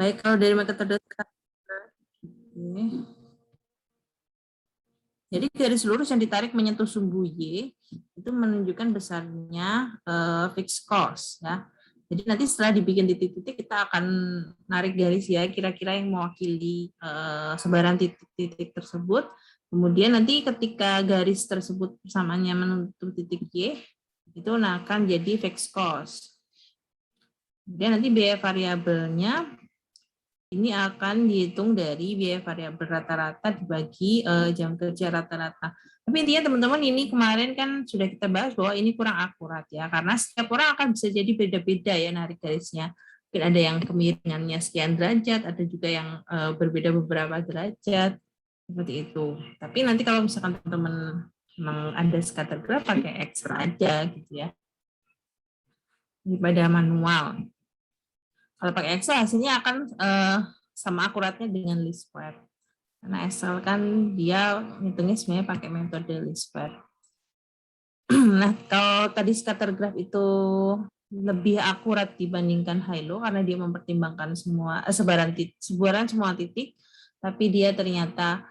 Baik, kalau dari metode-metode jadi garis lurus yang ditarik menyentuh sumbu Y itu menunjukkan besarnya fixed cost ya. Jadi nanti setelah dibikin titik-titik kita akan narik garis ya kira-kira yang mewakili sebaran titik-titik tersebut. Kemudian nanti ketika garis tersebut persamaannya menutup titik Y itu akan jadi fixed cost. Kemudian nanti biaya variabelnya ini akan dihitung dari biaya variabel rata-rata dibagi jam kerja rata-rata. Tapi intinya teman-teman ini kemarin kan sudah kita bahas bahwa ini kurang akurat ya, karena setiap orang akan bisa jadi beda-beda ya narik garisnya. Mungkin ada yang kemiringannya sekian derajat, ada juga yang berbeda beberapa derajat, seperti itu. Tapi nanti kalau misalkan teman-teman memang ada scatter graph pakai extra aja gitu ya, daripada manual. Kalau pakai Excel hasilnya akan sama akuratnya dengan least square. Karena Excel kan dia ngitungnya sebenarnya pakai metode least square. Nah, kalau tadi scatter graph itu lebih akurat dibandingkan high-low karena dia mempertimbangkan semua sebaran semua titik, tapi dia ternyata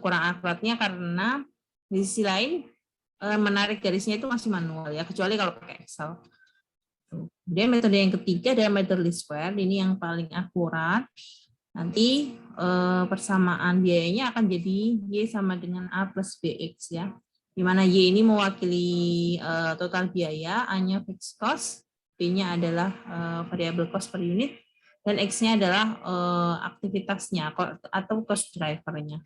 kurang akuratnya karena di sisi lain menarik garisnya itu masih manual ya, kecuali kalau pakai Excel. Kemudian metode yang ketiga adalah metode least square, ini yang paling akurat. Nanti persamaan biayanya akan jadi Y sama dengan A plus BX ya. Di mana Y ini mewakili total biaya, A-nya fixed cost, B-nya adalah variable cost per unit, dan X-nya adalah aktivitasnya atau cost driver-nya.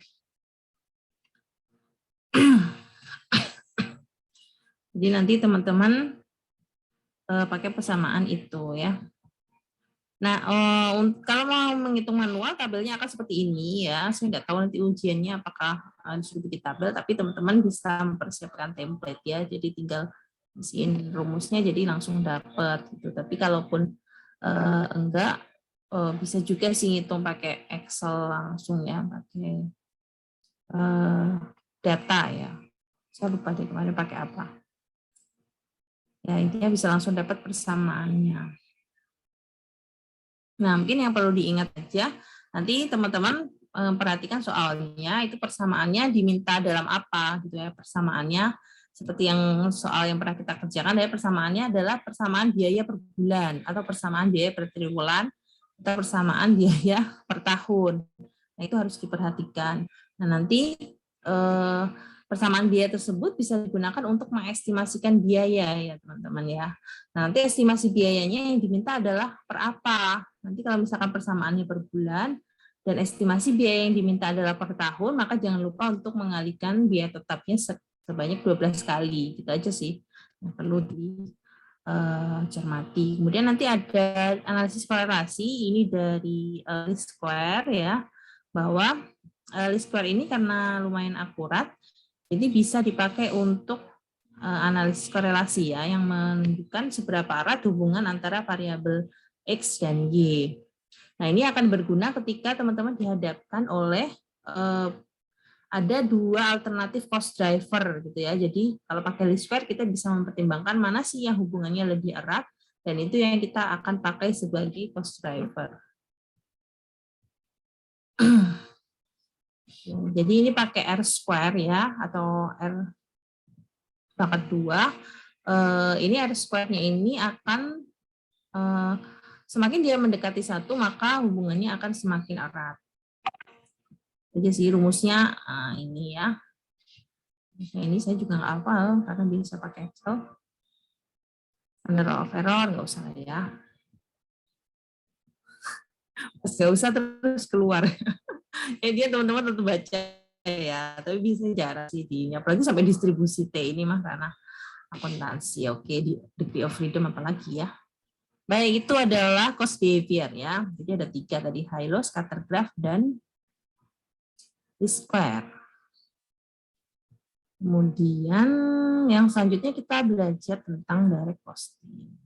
Jadi nanti teman-teman pakai persamaan itu ya. Nah, kalau mau menghitung manual, tabelnya akan seperti ini ya. Saya nggak tahu nanti ujiannya apakah disuruh bikin tabel, tapi teman-teman bisa mempersiapkan template ya. Jadi tinggal isiin rumusnya, jadi langsung dapat. Gitu. Tapi kalaupun enggak, bisa juga sih ngitung pakai Excel langsung ya, pakai data ya. Saya lupa deh kemarin pakai apa. Ya intinya bisa langsung dapat persamaannya. Nah, mungkin yang perlu diingat aja, nanti teman-teman perhatikan soalnya, itu persamaannya diminta dalam apa, gitu ya. Persamaannya, seperti yang soal yang pernah kita kerjakan, ya persamaannya adalah persamaan biaya per bulan, atau persamaan biaya per triwulan, atau persamaan biaya per tahun. Nah, itu harus diperhatikan. Nah, nanti persamaan biaya tersebut bisa digunakan untuk mengestimasikan biaya ya teman-teman ya. Nah, nanti estimasi biayanya yang diminta adalah per apa. Nanti kalau misalkan persamaannya per bulan dan estimasi biaya yang diminta adalah per tahun, maka jangan lupa untuk mengalihkan biaya tetapnya sebanyak 12 kali. Gitu aja sih yang perlu dicermati. Kemudian nanti ada analisis korelasi, ini dari least square ya, bahwa least square ini karena lumayan akurat, jadi bisa dipakai untuk analisis korelasi ya, yang menunjukkan seberapa erat hubungan antara variabel X dan Y. Nah, ini akan berguna ketika teman-teman dihadapkan oleh ada dua alternatif cost driver gitu ya. Jadi kalau pakai least square kita bisa mempertimbangkan mana sih yang hubungannya lebih erat, dan itu yang kita akan pakai sebagai cost driver. Jadi ini pakai R square ya, atau R pangkat 2. Ini R square-nya ini akan semakin dia mendekati 1, maka hubungannya akan semakin erat. Jadi sih rumusnya ini ya. Ini saya juga nggak hafal karena bisa pakai Excel. Under of error nggak usah ya. Nggak usah terus keluar. Dia teman-teman tentu baca ya, tapi bisa jarang sih di, apalagi sampai distribusi T ini mah karena akuntansi. Oke, di degree of freedom apalagi ya. Baik, itu adalah cost behavior ya. Jadi ada 3 tadi, high low, scatter graph, dan least square. Kemudian yang selanjutnya kita belajar tentang direct costing.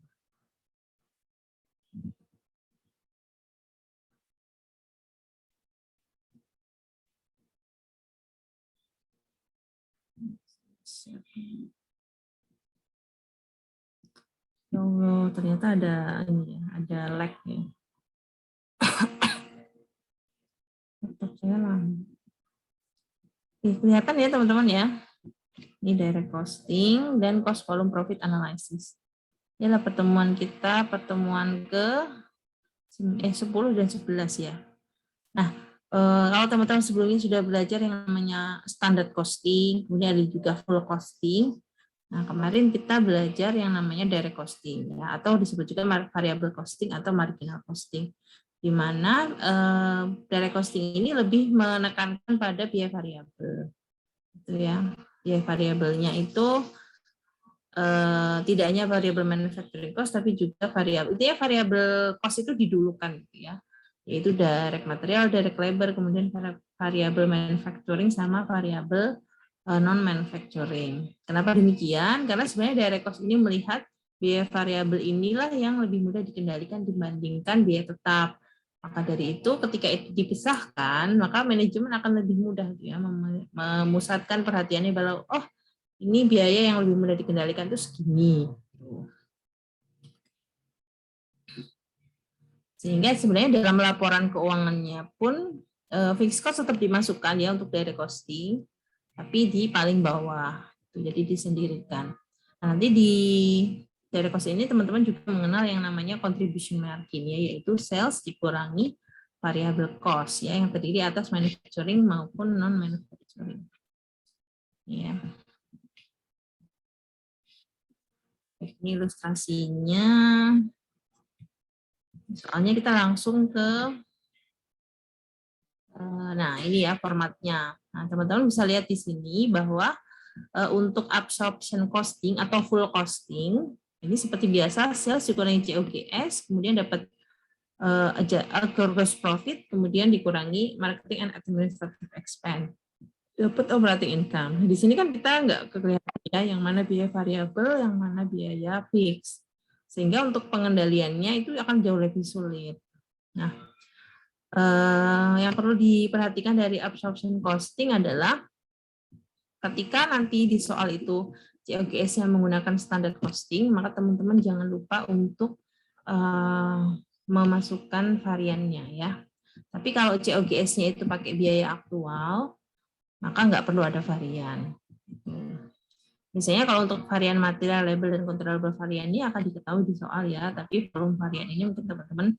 Oh, ternyata ada ini ya, ada lag ya. Kelihatan ya teman-teman ya. Ini direct costing dan cost volume profit analysis. Inilah pertemuan kita, pertemuan ke 10 dan 11 ya. Nah, kalau teman-teman sebelumnya sudah belajar yang namanya standard costing, kemudian ada juga full costing. Nah, kemarin kita belajar yang namanya direct costing ya, atau disebut juga variable costing atau marginal costing. Di mana direct costing ini lebih menekankan pada biaya variabel. Itu ya. Biaya variabelnya itu tidak hanya variabel manufacturing cost tapi juga variabel. Intinya variabel cost itu didulukan gitu ya. Yaitu direct material, direct labor, kemudian variabel manufacturing sama variabel non manufacturing. Kenapa demikian? Karena sebenarnya direct cost ini melihat biaya variabel inilah yang lebih mudah dikendalikan dibandingkan biaya tetap. Maka dari itu ketika itu dipisahkan, maka manajemen akan lebih mudah ya memusatkan perhatiannya bahwa oh ini biaya yang lebih mudah dikendalikan itu segini. Sehingga sebenarnya dalam laporan keuangannya pun fixed cost tetap dimasukkan ya untuk direct costing, tapi di paling bawah. Jadi disendirikan. Nah, nanti di direct cost ini teman-teman juga mengenal yang namanya contribution margin ya, yaitu sales dikurangi variable cost ya yang terdiri atas manufacturing maupun non manufacturing. Ya. Ini ilustrasinya. Soalnya kita langsung ke, nah ini ya formatnya. Nah, teman-teman bisa lihat di sini bahwa untuk absorption costing atau full costing, ini seperti biasa sales dikurangi COGS, kemudian dapat gross profit, kemudian dikurangi marketing and administrative expense. Dapat operating income. Di sini kan kita nggak kelihatan ya yang mana biaya variabel, yang mana biaya fix. Sehingga untuk pengendaliannya itu akan jauh lebih sulit. Nah, yang perlu diperhatikan dari absorption costing adalah ketika nanti di soal itu COGS-nya menggunakan standard costing, maka teman-teman jangan lupa untuk memasukkan variannya ya. Tapi kalau COGS-nya itu pakai biaya aktual, maka nggak perlu ada varian. Misalnya kalau untuk varian material, label, dan controllable varian ini akan diketahui di soal ya, tapi volume varian ini mungkin teman-teman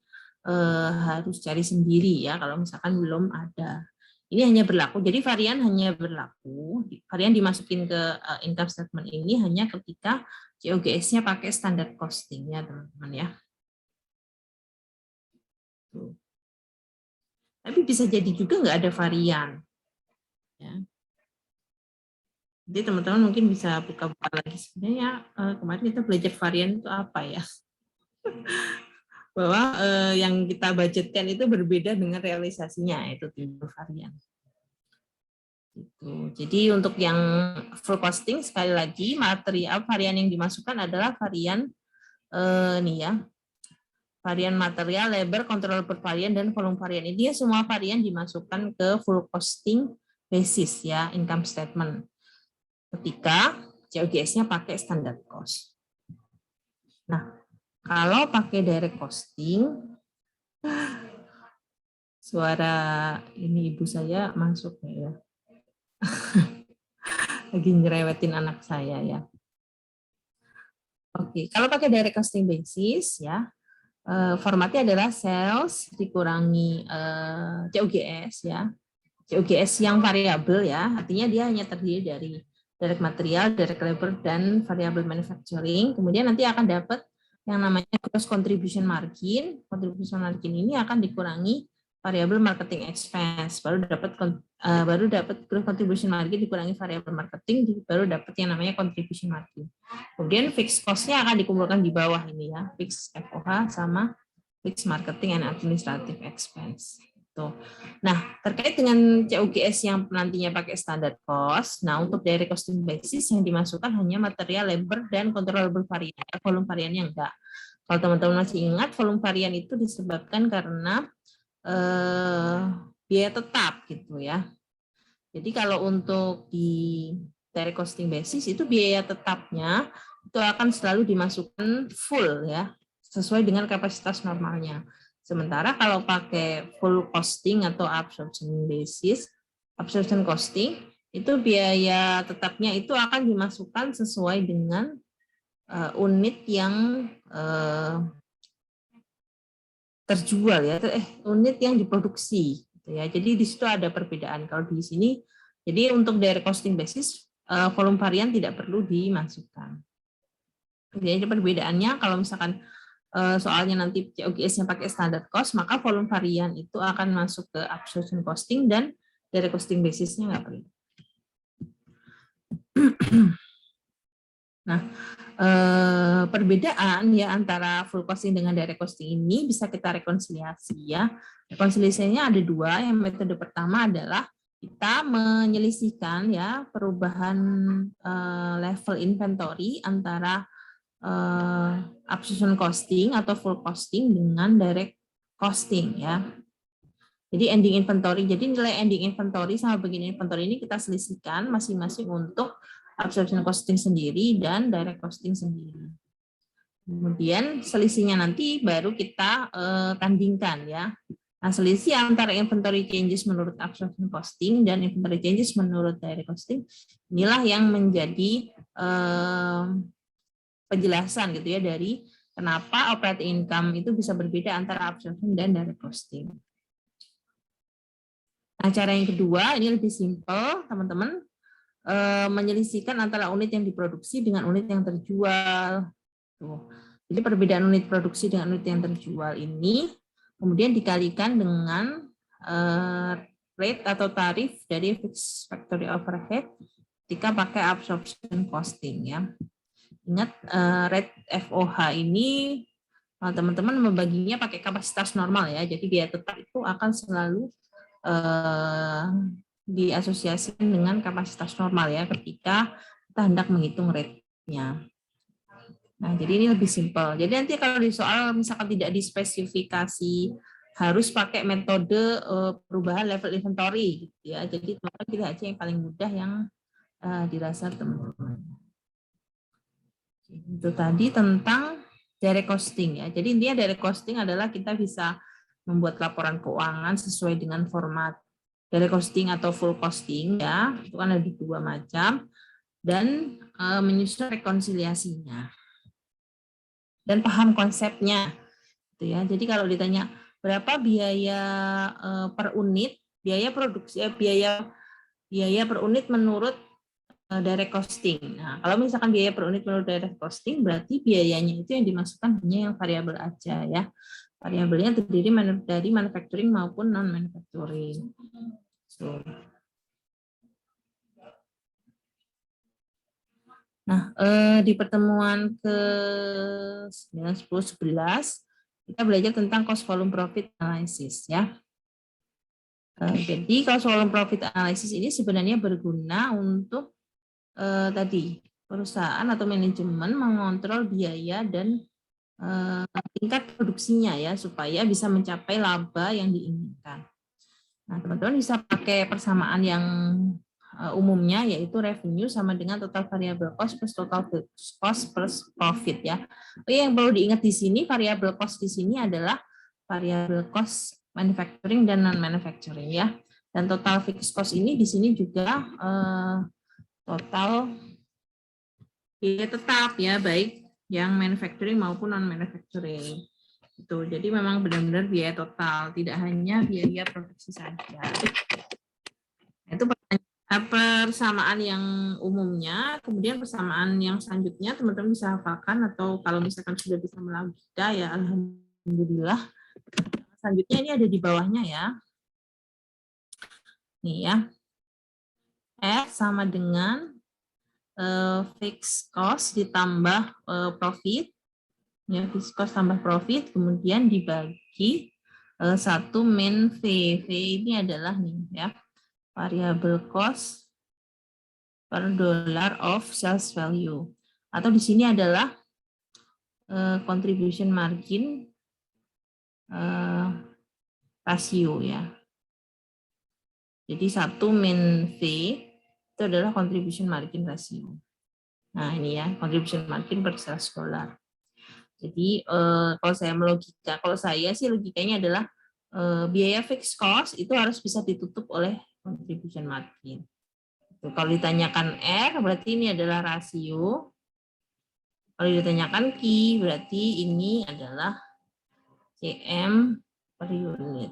harus cari sendiri ya kalau misalkan belum ada. Ini hanya berlaku, jadi varian hanya berlaku, varian dimasukin ke income statement ini hanya ketika COGS-nya pakai standard costing ya teman-teman ya. Tapi bisa jadi juga nggak ada varian. Ya. Jadi teman-teman mungkin bisa buka-buka lagi sebenarnya kemarin kita belajar varian itu apa ya? Bahwa yang kita budgetkan itu berbeda dengan realisasinya, itu timbul varian. Gitu. Jadi untuk yang full costing sekali lagi material varian yang dimasukkan adalah varian nih ya, varian material, labor, controllable varian, dan volume varian. Ini semua varian dimasukkan ke full costing basis ya income statement. Ketika COGS-nya pakai standard cost. Nah, kalau pakai direct costing, suara ini ibu saya masuk ya. Lagi ngerewetin anak saya ya. Oke, kalau pakai direct costing basis ya, formatnya adalah sales dikurangi COGS ya. COGS yang variabel ya, artinya dia hanya terdiri dari direct material, direct labor, dan variable manufacturing. Kemudian nanti akan dapat yang namanya gross contribution margin. Contribution margin ini akan dikurangi variable marketing expense. Baru dapat gross contribution margin dikurangi variable marketing, baru dapat yang namanya contribution margin. Kemudian fixed cost-nya akan dikumpulkan di bawah ini ya, fixed FOH sama fixed marketing and administrative expense. Tuh. Nah, terkait dengan COGS yang nantinya pakai standard cost, nah untuk direct costing basis yang dimasukkan hanya material, labor, dan controllable varian, volume variannya enggak. Kalau teman-teman masih ingat, volume varian itu disebabkan karena biaya tetap gitu ya. Jadi kalau untuk di direct costing basis itu biaya tetapnya itu akan selalu dimasukkan full ya, sesuai dengan kapasitas normalnya. Sementara kalau pakai full costing atau absorption basis, absorption costing, itu biaya tetapnya itu akan dimasukkan sesuai dengan unit yang terjual ya, unit yang diproduksi gitu ya. Jadi di situ ada perbedaan. Kalau di sini, jadi untuk direct costing basis volume varian tidak perlu dimasukkan. Jadi perbedaannya kalau misalkan soalnya nanti COGS-nya pakai standard cost, maka volume varian itu akan masuk ke absorption costing dan direct costing basis-nya nggak perlu. Nah, perbedaan ya antara full costing dengan direct costing ini bisa kita rekonsiliasi ya. Rekonsiliasinya ada dua. Yang metode pertama adalah kita menyelisihkan ya perubahan level inventory antara absorption costing atau full costing dengan direct costing ya. Jadi ending inventory, jadi nilai ending inventory sama beginning inventory ini kita selisihkan masing-masing untuk absorption costing sendiri dan direct costing sendiri. Kemudian selisihnya nanti baru kita tandingkan ya. Nah, selisih antara inventory changes menurut absorption costing dan inventory changes menurut direct costing inilah yang menjadi penjelasan gitu ya dari kenapa operating income itu bisa berbeda antara absorption dan direct costing. Nah, cara yang kedua ini lebih simpel, teman-teman, menyelisihkan antara unit yang diproduksi dengan unit yang terjual. Tuh. Jadi perbedaan unit produksi dengan unit yang terjual ini kemudian dikalikan dengan rate atau tarif dari fixed factory overhead ketika pakai absorption costing ya. Ingat rate FOH ini teman-teman membaginya pakai kapasitas normal ya. Jadi biaya tetap itu akan selalu diasosiasikan dengan kapasitas normal ya ketika kita hendak menghitung rate-nya. Nah, jadi ini lebih simpel. Jadi nanti kalau di soal misalkan tidak dispesifikasi harus pakai metode perubahan level inventory gitu ya. Jadi teman-teman pilih aja yang paling mudah yang dirasa teman-teman. Itu tadi tentang direct costing ya. Jadi intinya direct costing adalah kita bisa membuat laporan keuangan sesuai dengan format direct costing atau full costing ya. Itu kan ada dua macam dan menyusun rekonsiliasinya. Dan paham konsepnya gitu ya. Jadi kalau ditanya berapa biaya per unit, biaya produksi biaya per unit menurut direct costing. Nah, kalau misalkan biaya per unit menurut direct costing, berarti biayanya itu yang dimasukkan hanya yang variabel aja ya. Variabelnya terdiri dari manufacturing maupun non-manufacturing. So. Nah, di pertemuan ke 9, 10, 11, kita belajar tentang cost volume profit analysis ya. Jadi cost volume profit analysis ini sebenarnya berguna untuk tadi perusahaan atau manajemen mengontrol biaya dan tingkat produksinya ya supaya bisa mencapai laba yang diinginkan. Nah, teman-teman bisa pakai persamaan yang umumnya yaitu revenue sama dengan total variable cost plus total cost plus profit ya. Oke, yang perlu diingat di sini variable cost di sini adalah variable cost manufacturing dan non manufacturing ya. Dan total fixed cost ini di sini juga total biaya tetap ya, baik yang manufacturing maupun non manufacturing. Itu. Jadi memang benar-benar biaya total, tidak hanya biaya produksi saja. Itu persamaan yang umumnya, kemudian persamaan yang selanjutnya teman-teman bisa hafalkan atau kalau misalkan sudah bisa melogika ya alhamdulillah. Selanjutnya ini ada di bawahnya ya. Nih ya. F sama dengan fixed cost ditambah profit. Ya, fixed cost tambah profit, kemudian dibagi 1 min V. V ini adalah nih ya, variable cost per dollar of sales value. Atau di sini adalah contribution margin rasio ya. Jadi 1 min V itu adalah contribution margin ratio. Nah ini ya, contribution margin per sales dollar. Jadi kalau saya sih logikanya adalah biaya fixed cost itu harus bisa ditutup oleh contribution margin. Kalau ditanyakan R, berarti ini adalah rasio. Kalau ditanyakan Q, berarti ini adalah CM per unit.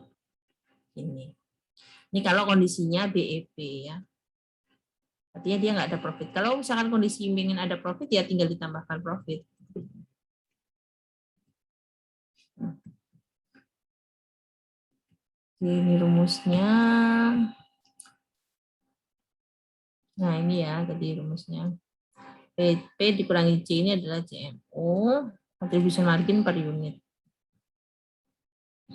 Ini kalau kondisinya BEP ya. Artinya dia nggak ada profit. Kalau misalkan kondisi ingin ada profit, ya tinggal ditambahkan profit. Ini rumusnya. Nah, ini ya tadi rumusnya. P dikurangi C ini adalah CMO, contribution margin per unit.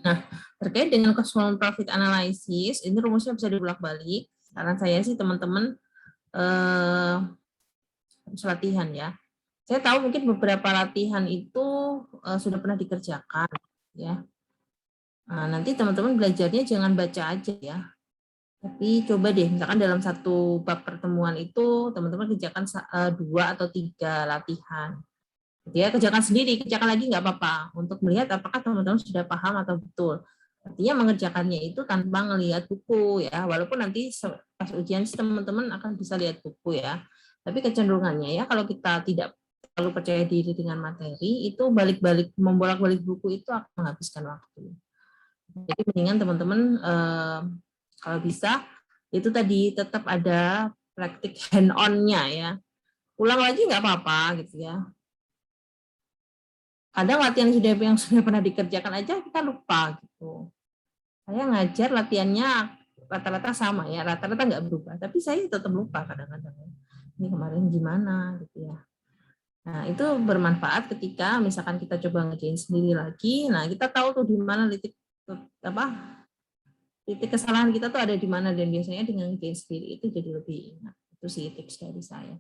Nah, terkait dengan cost profit analysis, ini rumusnya bisa dibolak-balik. Saran saya sih teman-teman harus latihan ya. Saya tahu mungkin beberapa latihan itu sudah pernah dikerjakan ya. Nah, nanti teman-teman belajarnya jangan baca aja ya. Tapi coba deh, misalkan dalam satu bab pertemuan itu teman-teman kerjakan 2 atau 3 latihan. Ya, kerjakan sendiri, kerjakan lagi nggak apa-apa untuk melihat apakah teman-teman sudah paham atau betul. Artinya mengerjakannya itu tanpa melihat buku ya, walaupun nanti pas ujian teman-teman akan bisa lihat buku ya. Tapi kecenderungannya ya kalau kita tidak terlalu percaya diri dengan materi, itu balik-balik membolak-balik buku itu akan menghabiskan waktu. Jadi mendingan teman-teman kalau bisa itu tadi tetap ada praktik hand on-nya ya. Ulang lagi nggak apa-apa gitu ya. Kadang latihan yang sudah pernah dikerjakan aja kita lupa gitu. Saya ngajar latihannya rata-rata sama ya, rata-rata nggak berubah. Tapi saya tetap lupa kadang-kadang. Ini kemarin gimana gitu ya. Nah itu bermanfaat ketika misalkan kita coba ngerjain sendiri lagi. Nah kita tahu tuh di mana titik kesalahan kita tuh ada di mana, dan biasanya dengan ngerjain sendiri itu jadi lebih ingat. Itu sih tips dari saya.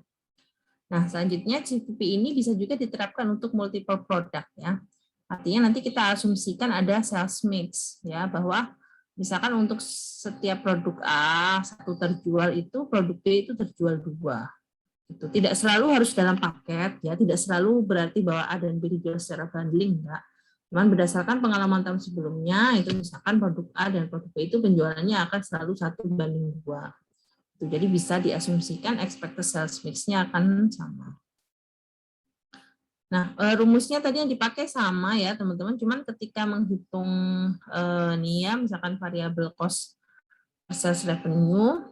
Nah, selanjutnya CPP ini bisa juga diterapkan untuk multiple product ya. Artinya nanti kita asumsikan ada sales mix ya, bahwa misalkan untuk setiap produk A satu terjual itu produk B itu terjual 2. Itu tidak selalu harus dalam paket ya, tidak selalu berarti bahwa A dan B dijual secara bundling enggak. Cuman berdasarkan pengalaman tahun sebelumnya itu misalkan produk A dan produk B itu penjualannya akan selalu 1:2. Jadi bisa diasumsikan expected sales mix-nya akan sama. Nah, rumusnya tadi yang dipakai sama ya, teman-teman. Cuman ketika menghitung nih ya, misalkan variabel cost sales revenue,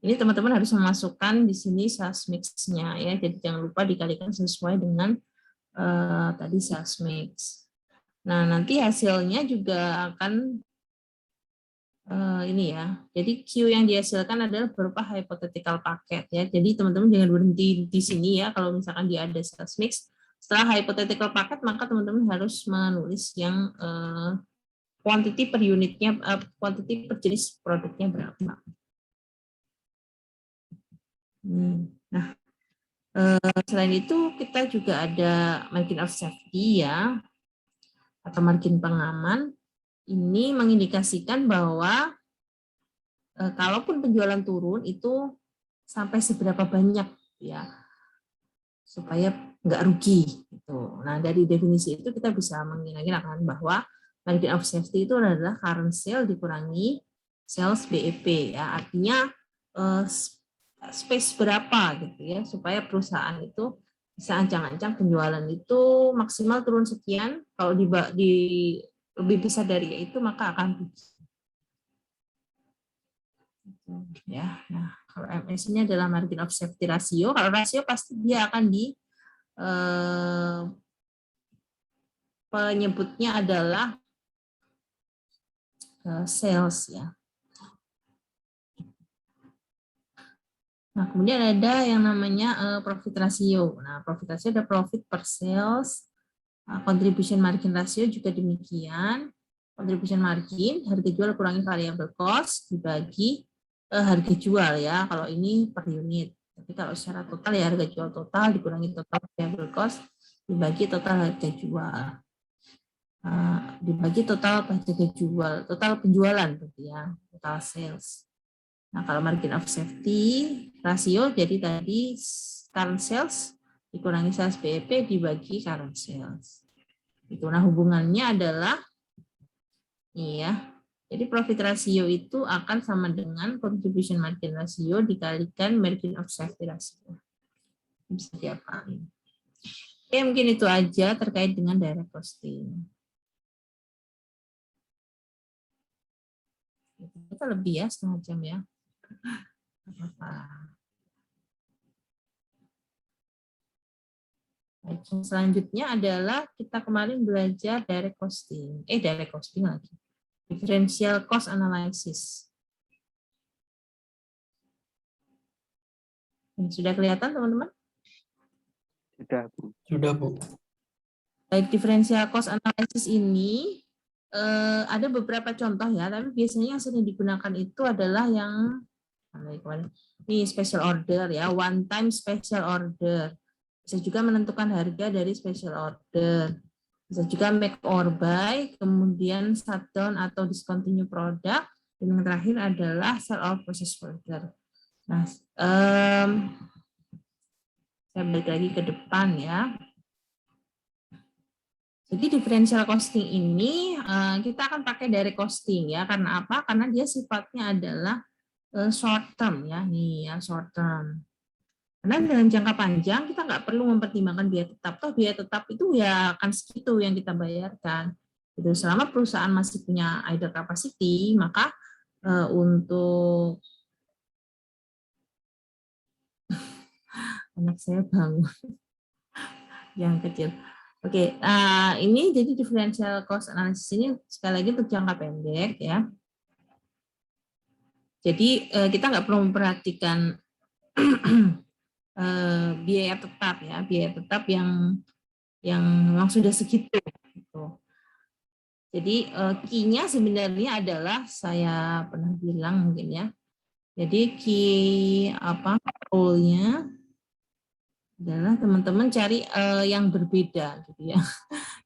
ini teman-teman harus memasukkan di sini sales mix-nya ya. Jadi jangan lupa dikalikan sesuai dengan tadi sales mix. Nah, nanti hasilnya juga akan ini ya. Jadi Q yang dihasilkan adalah berupa hypothetical paket ya. Jadi teman-teman jangan berhenti di sini ya. Kalau misalkan dia ada sales mix, setelah hypothetical paket maka teman-teman harus menulis yang quantity per unitnya, quantity per jenis produknya berapa. Nah, selain itu kita juga ada margin of safety ya, atau margin pengaman. Ini mengindikasikan bahwa kalaupun penjualan turun itu sampai seberapa banyak ya, supaya nggak rugi gitu. Nah, dari definisi itu kita bisa menggunakan bahwa margin of safety itu adalah current sale dikurangi sales BEP ya. Artinya space berapa gitu ya, supaya perusahaan itu bisa ancang-ancang penjualan itu maksimal turun sekian, kalau di lebih besar dari itu maka akan rugi. Ya, nah kalau MS ini adalah margin of safety ratio. Kalau rasio pasti dia akan di penyebutnya adalah sales ya. Nah, kemudian ada yang namanya profit ratio. Nah, profit ratio ada profit per sales, contribution margin ratio juga demikian. Contribution margin, harga jual kurangi variable cost, dibagi harga jual ya, kalau ini per unit. Tapi kalau secara total ya harga jual total dikurangi total variable cost, dibagi total harga jual. Dibagi total harga jual, total penjualan berarti ya, total sales. Nah, kalau margin of safety ratio, jadi tadi current sales dikurangi sales BEP dibagi current sales. Itu. Nah, hubungannya adalah jadi profit ratio itu akan sama dengan contribution margin ratio dikalikan margin of safety ratio. Bisa diapain. Oke, mungkin itu aja terkait dengan direct costing. Kita lebih ya, setengah jam ya. Baik, selanjutnya adalah kita kemarin belajar direct costing. Direct costing lagi. Differential cost analysis. Sudah kelihatan teman-teman? Sudah, Bu. Baik, differential cost analysis ini ada beberapa contoh ya, tapi biasanya yang sering digunakan itu adalah yang ini special order ya, one time special order. Bisa juga menentukan harga dari special order. Bisa juga make or buy, kemudian shutdown atau discontinue product, dan yang terakhir adalah sell off process order. Nah, saya balik lagi ke depan ya. Jadi differential costing ini kita akan pakai dari costing ya. Karena apa? Karena dia sifatnya adalah short term ya, nih ya short term. Karena dalam jangka panjang kita nggak perlu mempertimbangkan biaya tetap. Toh biaya tetap itu ya akan segitu yang kita bayarkan. Itu selama perusahaan masih punya idle capacity, maka untuk anak saya bangun yang kecil. Oke, ini jadi differential cost analysis ini sekali lagi untuk jangka pendek ya. Jadi kita nggak perlu memperhatikan biaya tetap ya, biaya tetap yang memang sudah segitu. Gitu. Jadi key-nya sebenarnya adalah saya pernah bilang mungkin ya. Jadi key role-nya adalah teman-teman cari yang berbeda gitu ya.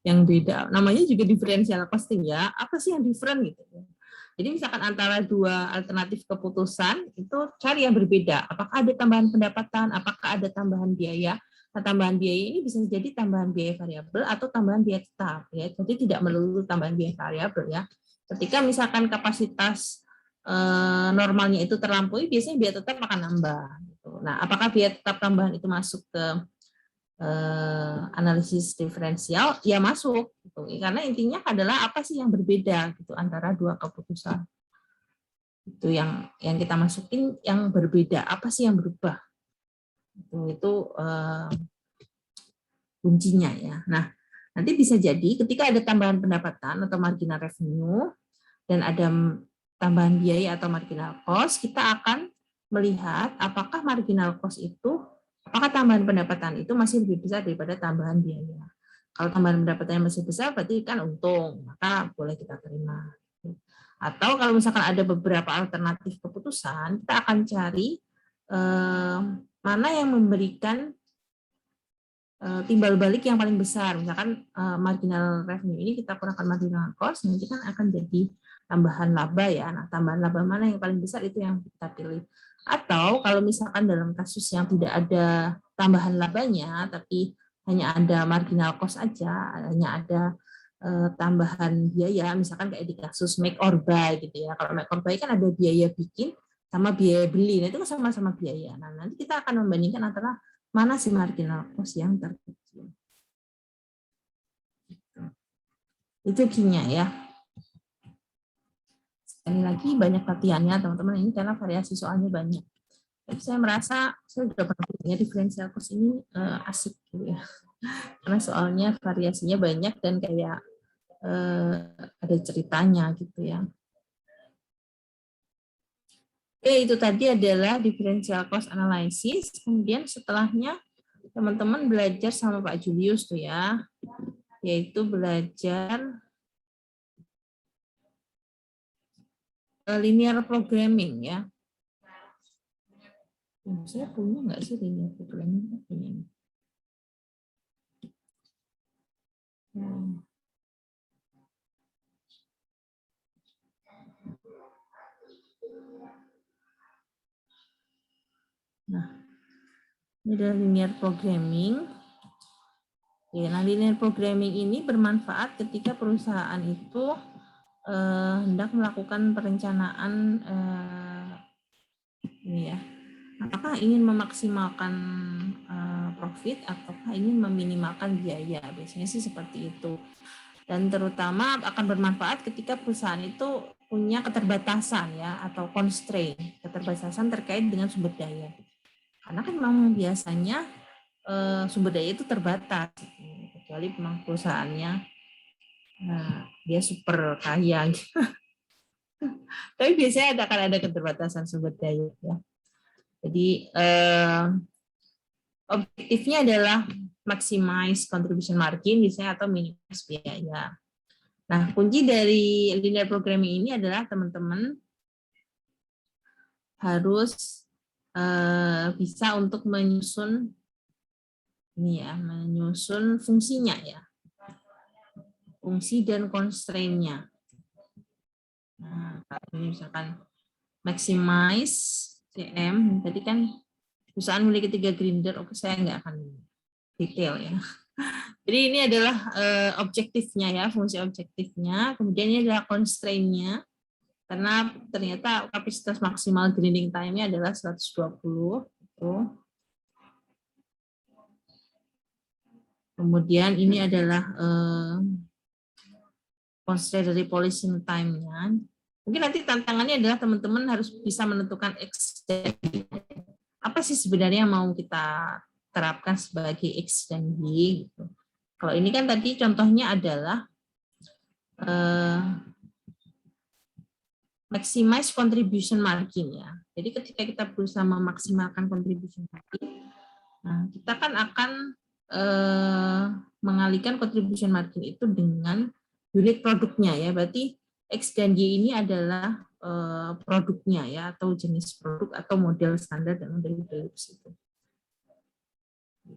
Yang beda. Namanya juga differential costing ya. Apa sih yang different gitu ya. Jadi misalkan antara dua alternatif keputusan itu cari yang berbeda. Apakah ada tambahan pendapatan, apakah ada tambahan biaya. Nah, tambahan biaya ini bisa jadi tambahan biaya variabel atau tambahan biaya tetap ya. Jadi tidak melulu tambahan biaya variabel ya. Ketika misalkan kapasitas normalnya itu terlampaui, biasanya biaya tetap akan nambah. Gitu. Nah, apakah biaya tetap tambahan itu masuk ke analisis diferensial? Ya masuk gitu. Karena intinya adalah apa sih yang berbeda gitu antara dua keputusan itu yang kita masukin yang berbeda, apa sih yang berubah itu kuncinya ya. Nah, nanti bisa jadi ketika ada tambahan pendapatan atau marginal revenue dan ada tambahan biaya atau marginal cost, kita akan melihat apakah marginal cost itu, apakah tambahan pendapatan itu masih lebih besar daripada tambahan biaya. Kalau tambahan pendapatannya masih besar, berarti kan untung, maka boleh kita terima. Atau kalau misalkan ada beberapa alternatif keputusan, kita akan cari mana yang memberikan timbal balik yang paling besar. Misalkan marginal revenue ini kita kurangkan marginal cost, nanti kan akan jadi tambahan laba ya. Nah, tambahan laba mana yang paling besar itu yang kita pilih. Atau kalau misalkan dalam kasus yang tidak ada tambahan labanya, tapi hanya ada marginal cost aja, hanya ada tambahan biaya, misalkan kayak di kasus make or buy gitu ya. Kalau make or buy kan ada biaya bikin sama biaya beli, nah itu kan sama-sama biaya. Nah, nanti kita akan membandingkan antara mana sih marginal cost yang terkecil. Itu key-nya ya. Sekali lagi banyak latihannya teman-teman ini karena variasi soalnya banyak. Jadi saya merasa saya sudah pernah punya differential cost ini asik gitu ya. Karena soalnya variasinya banyak dan kayak ada ceritanya gitu ya. Oke, itu tadi adalah differential cost analysis. Kemudian setelahnya teman-teman belajar sama Pak Julius tuh ya, yaitu belajar linear programming ya. Saya punya nggak sih linear programming? Punya. Nah, Ini adalah linear programming. Oke, nah, linear programming ini bermanfaat ketika perusahaan itu hendak melakukan perencanaan ini ya. Apakah ingin memaksimalkan profit ataukah ingin meminimalkan biaya? Biasanya sih seperti itu. Dan terutama akan bermanfaat ketika perusahaan itu punya keterbatasan ya atau constraint, keterbatasan terkait dengan sumber daya. Karena kan memang biasanya sumber daya itu terbatas, kecuali memang perusahaannya dia super kaya. Tapi biasanya akan ada keterbatasan sumber daya ya. Jadi objektifnya adalah maximize contribution margin misalnya atau minimize biaya. Nah, kunci dari linear programming ini adalah teman-teman harus bisa untuk menyusun ini ya, menyusun fungsinya ya. Fungsi dan constraint-nya. Nah, ini misalkan maximize CM, tadi kan perusahaan memiliki 3 grinder, oke saya nggak akan detail ya. Jadi ini adalah objektifnya ya, fungsi objektifnya, kemudian ini adalah constraint-nya, karena ternyata kapasitas maksimal grinding time-nya adalah 120. Gitu. Kemudian ini adalah constraint dari polishing time-nya. Mungkin nanti tantangannya adalah teman-teman harus bisa menentukan X dan Y. Apa sih sebenarnya yang mau kita terapkan sebagai X dan Y gitu. Kalau ini kan tadi contohnya adalah maximize contribution margin ya. Jadi ketika kita berusaha memaksimalkan contribution margin, nah kita kan akan mengalihkan contribution margin itu dengan unit produknya ya. Berarti X dan Y ini adalah produknya ya, atau jenis produk atau model standar dan model deluxe itu.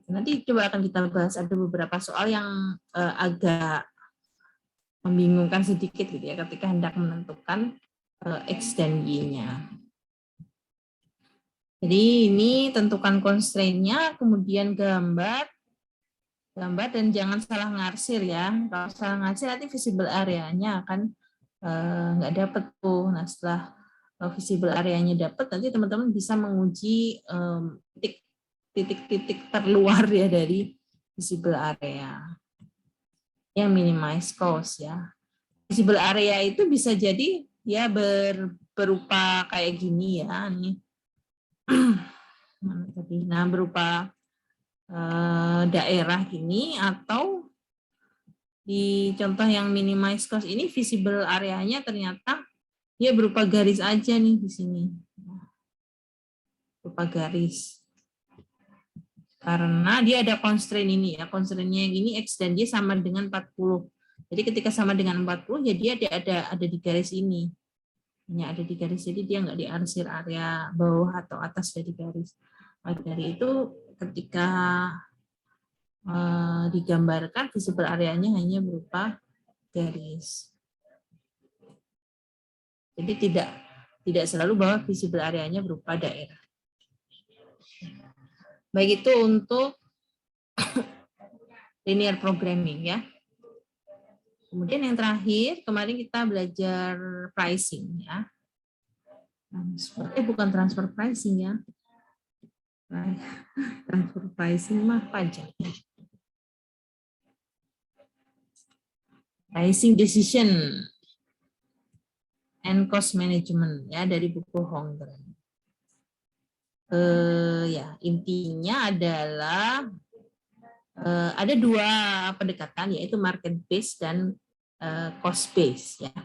Nanti coba akan kita bahas, ada beberapa soal yang agak membingungkan sedikit gitu ya ketika hendak menentukan X dan Y-nya. Jadi ini tentukan constraint-nya, kemudian gambar dan jangan salah ngarsir ya. Kalau salah ngarsir nanti visible area-nya akan nggak dapat tuh. Nah setelah visible area-nya dapat, nanti teman-teman bisa menguji titik-titik terluar ya dari visible area. Yang minimize cost ya. Visible area itu bisa jadi ya berupa kayak gini ya nih. Nah berupa daerah gini, atau di contoh yang minimize cost ini visible areanya ternyata dia berupa garis aja nih di sini, berupa garis. Karena dia ada constraint ini ya, constraint-nya yang ini X dan Y sama dengan 40. Jadi ketika sama dengan 40 ya dia ada di garis ini. Hanya ada di garis, jadi dia nggak diarsir area bawah atau atas dari garis. Maka dari itu ketika digambarkan visible areanya hanya berupa garis. Jadi tidak selalu bahwa visible areanya berupa daerah. Baik, itu untuk linear programming ya. Kemudian yang terakhir, kemarin kita belajar pricing ya. Bukan transfer pricing ya. Transfer pricing mah pajak. Pricing decision and cost management ya, dari buku Hongren. Ya intinya adalah ada dua pendekatan, yaitu market based dan cost based ya.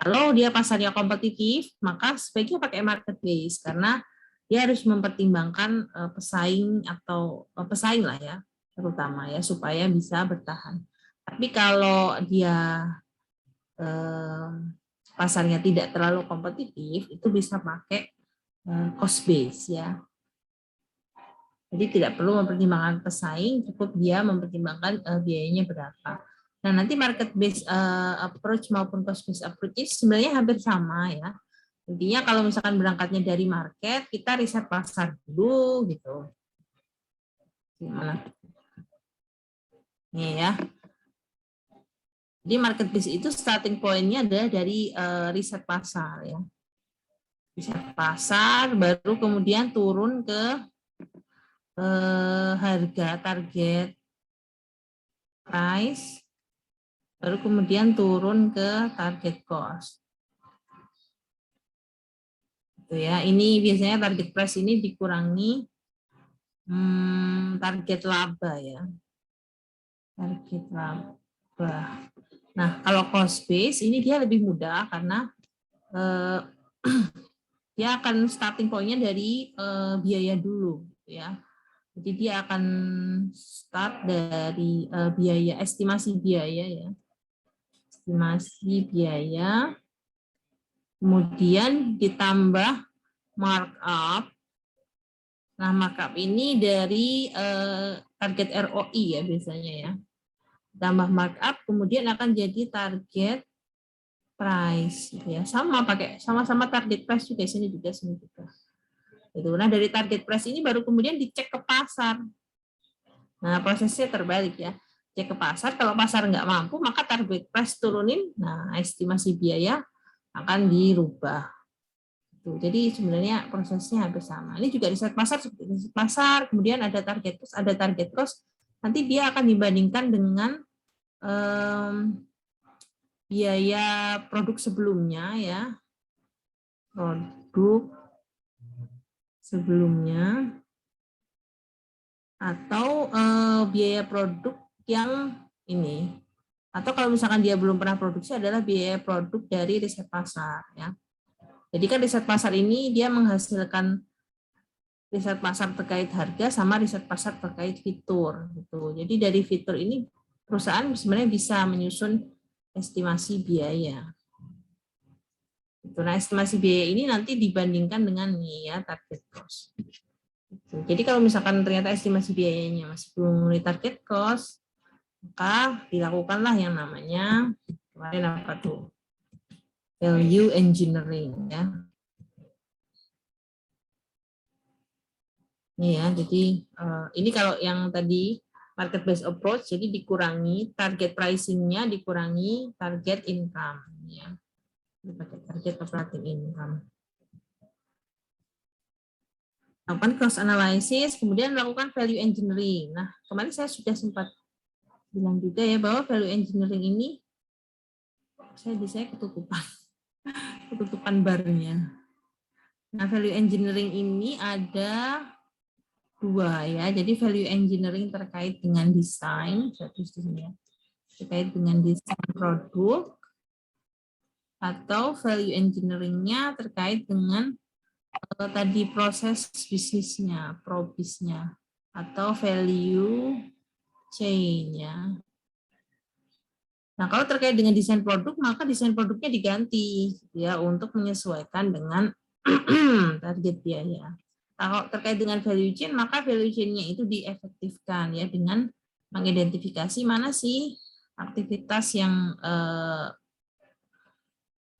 Kalau dia pasarnya kompetitif, maka sebaiknya pakai market based karena dia harus mempertimbangkan pesaing atau pesaing lah ya, terutama ya, supaya bisa bertahan. Tapi kalau dia pasarnya tidak terlalu kompetitif, itu bisa pakai cost base ya. Jadi tidak perlu mempertimbangkan pesaing, cukup dia mempertimbangkan biayanya berapa. Nah nanti market based approach maupun cost based approach ini sebenarnya hampir sama ya. Intinya kalau misalkan berangkatnya dari market, kita riset pasar dulu gitu. Gimana? Nih ya. Jadi market base itu starting point-nya adalah dari riset pasar ya. Riset pasar baru kemudian turun ke harga target price, baru kemudian turun ke target cost. Gitu ya. Ini biasanya target price ini dikurangi target laba ya. Target laba. Nah, kalau cost base ini dia lebih mudah karena dia akan starting point-nya dari biaya dulu ya. Jadi dia akan start dari biaya, estimasi biaya ya. Estimasi biaya, kemudian ditambah markup. Nah, markup ini dari target ROI ya biasanya ya. Tambah markup, kemudian akan jadi target price gitu ya. Sama-sama target price juga sini juga. Gitu. Nah, dari target price ini baru kemudian dicek ke pasar. Nah, prosesnya terbalik ya. Cek ke pasar, kalau pasar nggak mampu, maka target price turunin, nah estimasi biaya akan dirubah. Jadi sebenarnya prosesnya hampir sama. Ini juga riset pasar, kemudian ada target cost, nanti dia akan dibandingkan dengan biaya produk sebelumnya ya, produk sebelumnya atau biaya produk yang ini, atau kalau misalkan dia belum pernah produksi adalah biaya produk dari riset pasar ya. Jadi kan riset pasar ini dia menghasilkan riset pasar terkait harga sama riset pasar terkait fitur gitu. Jadi dari fitur ini perusahaan sebenarnya bisa menyusun estimasi biaya. Nah, estimasi biaya ini nanti dibandingkan dengan nih ya target cost. Jadi kalau misalkan ternyata estimasi biayanya masih belum memenuhi target cost, maka dilakukanlah yang namanya kemarin apa tuh? Value engineering ya. Ini ya, jadi ini kalau yang tadi market based approach, jadi dikurangi target pricing-nya, dikurangi target income ya. Dipakai target operating income. Lakukan cross analysis, kemudian melakukan value engineering. Nah, kemarin saya sudah sempat bilang juga ya bahwa value engineering ini saya ketutupan barnya. Nah, value engineering ini ada dua ya. Jadi value engineering terkait dengan desain, terkait dengan desain produk, atau value engineering-nya terkait dengan tadi proses bisnisnya, probisnya, atau value chain-nya. Nah, kalau terkait dengan desain produk, maka desain produknya diganti ya untuk menyesuaikan dengan target biaya. Kalau terkait dengan value chain, maka value chain-nya itu diefektifkan ya dengan mengidentifikasi mana sih aktivitas yang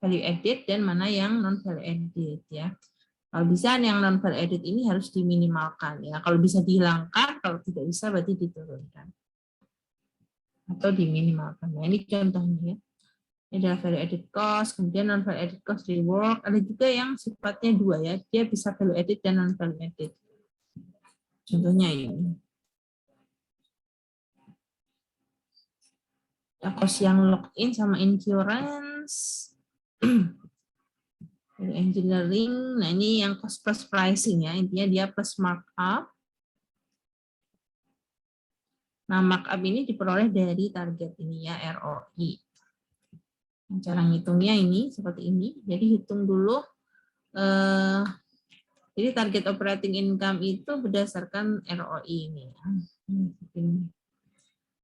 value added dan mana yang non value added ya. Kalau bisa yang non value added ini harus diminimalkan ya. Kalau bisa dihilangkan, kalau tidak bisa berarti diturunkan atau diminimalkan. Nah, ini contohnya ya. Ini adalah value added cost, kemudian non value added cost reward. Ada juga yang sifatnya dua ya, dia bisa value added dan non value added. Contohnya ini. Cost yang lock-in sama insurance. Engineering, nah ini yang cost plus pricing ya, intinya dia plus markup. Nah, markup ini diperoleh dari target ini ya, ROI. Cara ngitungnya ini seperti ini. Jadi hitung dulu. Jadi target operating income itu berdasarkan ROI ini. Ya.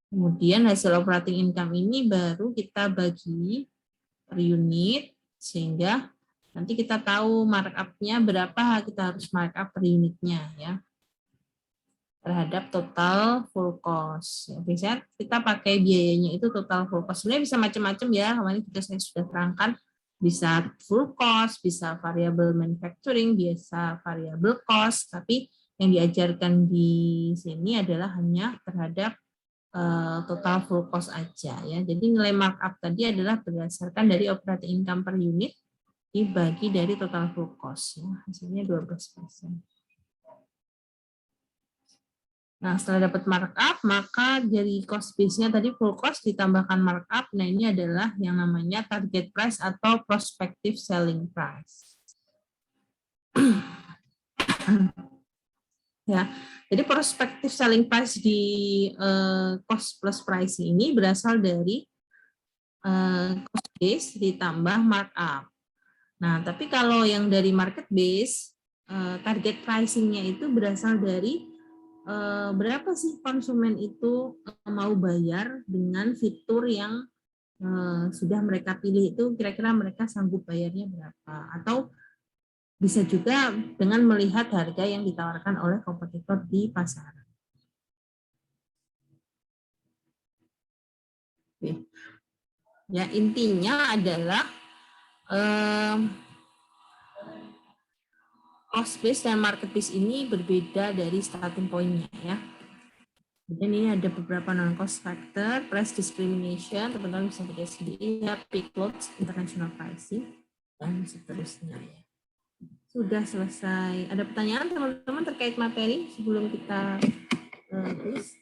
Kemudian hasil operating income ini baru kita bagi per unit sehingga nanti kita tahu markup-nya berapa kita harus markup per unitnya ya. Terhadap total full cost. Ya, biasanya kita pakai biayanya itu total full cost. Sebenarnya bisa macam-macam ya. Kemarin juga saya sudah terangkan, bisa full cost, bisa variable manufacturing, bisa variable cost. Tapi yang diajarkan di sini adalah hanya terhadap total full cost aja ya. Jadi nilai markup tadi adalah berdasarkan dari operating income per unit dibagi dari total full cost ya. Hasilnya 12%. Nah, setelah dapat markup, maka dari cost base-nya tadi full cost ditambahkan markup. Nah, ini adalah yang namanya target price atau prospective selling price. Ya, jadi prospective selling price di cost plus price ini berasal dari cost base ditambah markup. Nah, tapi kalau yang dari market base, target pricing-nya itu berasal dari berapa sih konsumen itu mau bayar dengan fitur yang sudah mereka pilih itu, kira-kira mereka sanggup bayarnya berapa. Atau bisa juga dengan melihat harga yang ditawarkan oleh kompetitor di pasaran. Oke. Ya, intinya adalah cost base dan market base ini berbeda dari starting point-nya ya. Kemudian ini ada beberapa non-cost factor, price discrimination, teman-teman bisa baca sendiri ya, peak loads, international pricing, dan seterusnya ya. Sudah selesai. Ada pertanyaan teman-teman terkait materi sebelum kita quiz?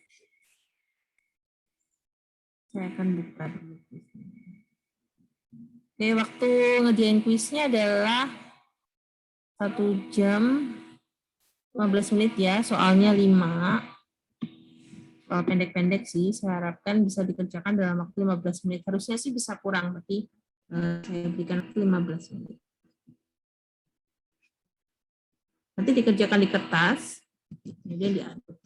Saya akan buka dulu. Oke, waktu ngerjain kuisnya adalah 1 jam 15 menit ya, soalnya 5. Pendek-pendek sih, saya harapkan bisa dikerjakan dalam waktu 15 menit. Harusnya sih bisa kurang, tapi saya berikan waktu 15 menit. Nanti dikerjakan di kertas, kemudian diaduk.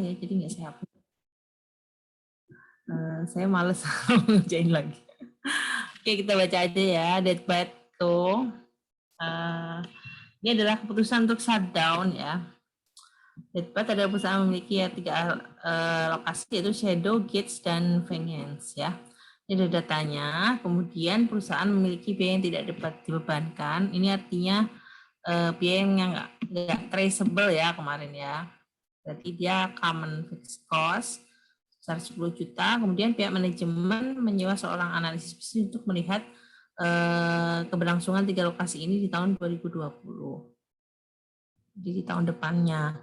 Ya, jadi nggak saya hapus. Saya males ngerjain lagi. Oke, kita baca aja ya. Dead by itu. Ini adalah keputusan untuk shutdown ya. Deadbat adalah perusahaan memiliki ya 3 lokasi, yaitu Shadow, Gates, dan Vengeance ya. Ini ada datanya. Kemudian perusahaan memiliki biaya yang tidak dapat dibebankan. Ini artinya biaya yang nggak traceable ya kemarin ya. Berarti dia common fixed cost sebesar 10 juta. Kemudian pihak manajemen menyewa seorang analisis bisnis untuk melihat keberlangsungan 3 lokasi ini di tahun 2020. Di tahun depannya.